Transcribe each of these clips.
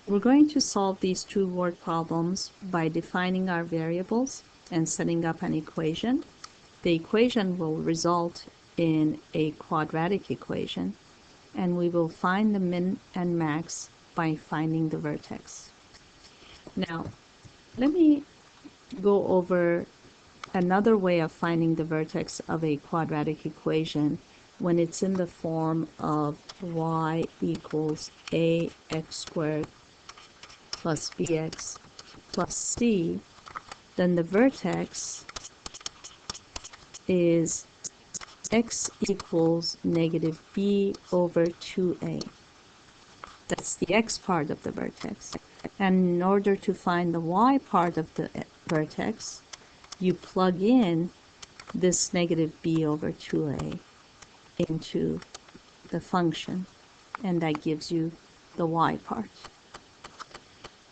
We're going to solve these two word problems by defining our variables and setting up an equation. The equation will result in a quadratic equation, and we will find the min and max by finding the vertex. Now, let me go over another way of finding the vertex of a quadratic equation when it's in the form of y equals ax squared plus bx plus c. Then the vertex is x equals negative b over 2a. That's the x part of the vertex. And in order to find the y part of the vertex, you plug in this negative b over 2a into the function, and that gives you the y part.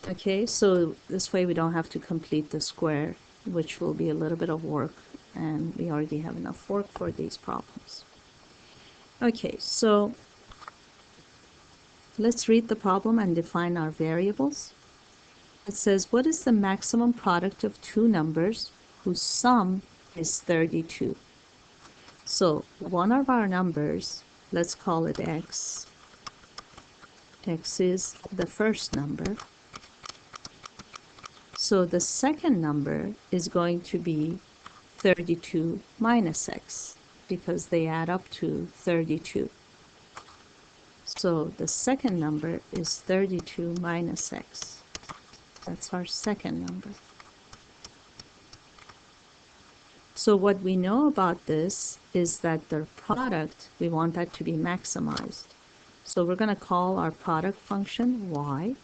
Okay, so this way we don't have to complete the square, which will be a little bit of work, and we already have enough work for these problems. Okay, so let's read the problem and define our variables. It says, what is the maximum product of two numbers whose sum is 32? So one of our numbers, let's call it x. X is the first number. So the second number is going to be 32 minus x, because they add up to 32. So the second number is 32 minus x. That's our second number. So what we know about this is that their product, we want that to be maximized. So we're going to call our product function y.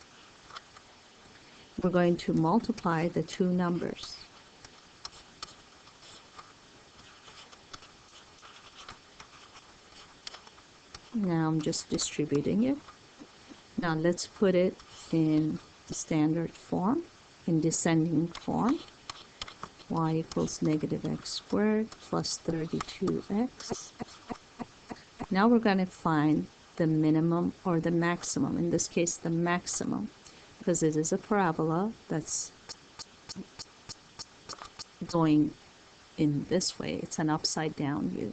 We're going to multiply the two numbers. Now I'm just distributing it. Now let's put it in standard form, in descending form. Y equals negative x squared plus 32x. Now we're going to find the minimum or the maximum, in this case the maximum, because it is a parabola that's going in this way. It's an upside down view.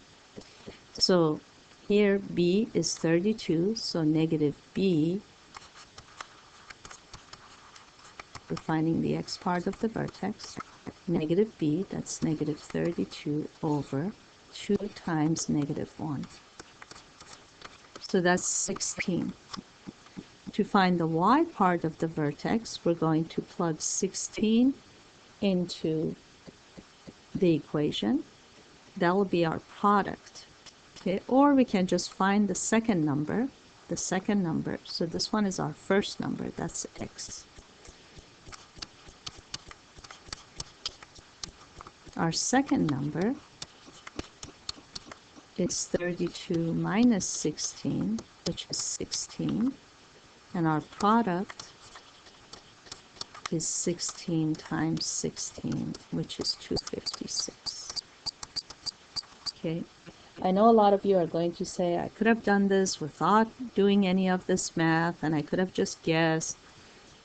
So here b is 32, so negative b, we're finding the x part of the vertex, negative b, that's negative 32 over 2 times negative 1. So that's 16. To find the y part of the vertex, we're going to plug 16 into the equation. That will be our product. Okay, or we can just find the second number. So this one is our first number, that's x. Our second number is 32 minus 16, which is 16. And our product is 16 times 16, which is 256. Okay. I know a lot of you are going to say, I could have done this without doing any of this math, and I could have just guessed,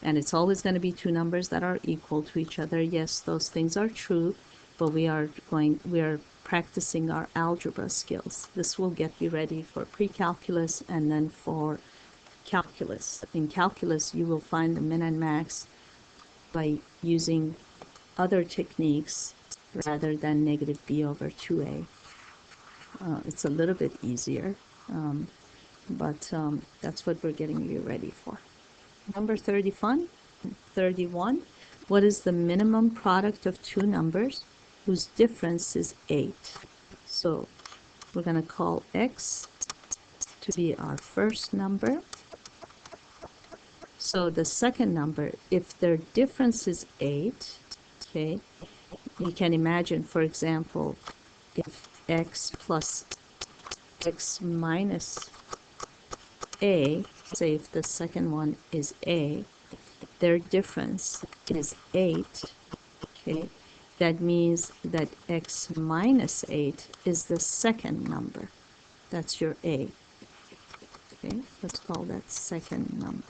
and it's always going to be two numbers that are equal to each other. Yes, those things are true, but we are practicing our algebra skills. This will get you ready for pre-calculus and then for calculus. In calculus, you will find the min and max by using other techniques rather than negative b over 2a. It's a little bit easier, but that's what we're getting you ready for. Number 31. What is the minimum product of two numbers whose difference is 8? So we're going to call x to be our first number. So the second number, if their difference is 8, okay, you can imagine, for example, if x plus x minus a, say if the second one is a, their difference is 8, okay, that means that x minus 8 is the second number. That's your a. Okay, let's call that second number.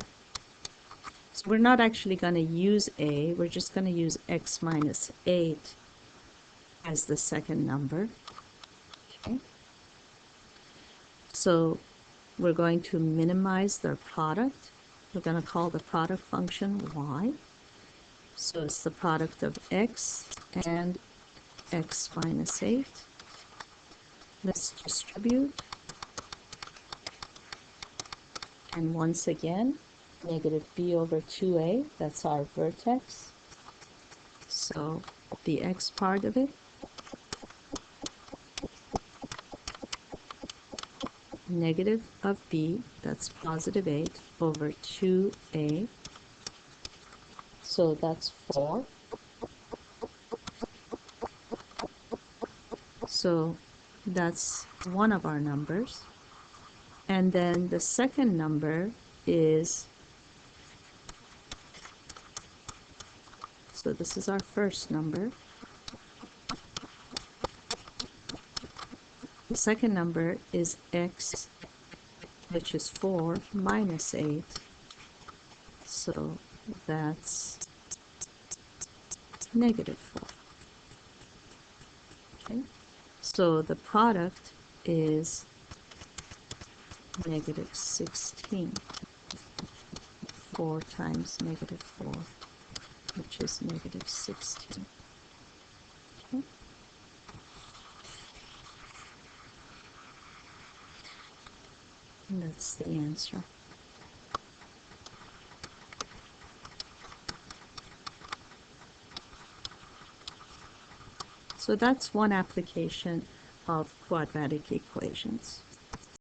So we're not actually going to use a, we're just going to use x minus 8 as the second number. Okay. So we're going to minimize their product. We're going to call the product function y. So it's the product of x and x minus 8. Let's distribute. And once again, negative b over 2a, that's our vertex. So the x part of it, negative of b, that's positive 8, over 2a. So that's 4. So that's one of our numbers. And then the second number is, so this is our first number. The second number is x, which is 4 minus 8. So that's negative 4. Okay. So the product is negative 16. 4 times negative 4, which is negative 16. Okay. And that's the answer. So that's one application of quadratic equations.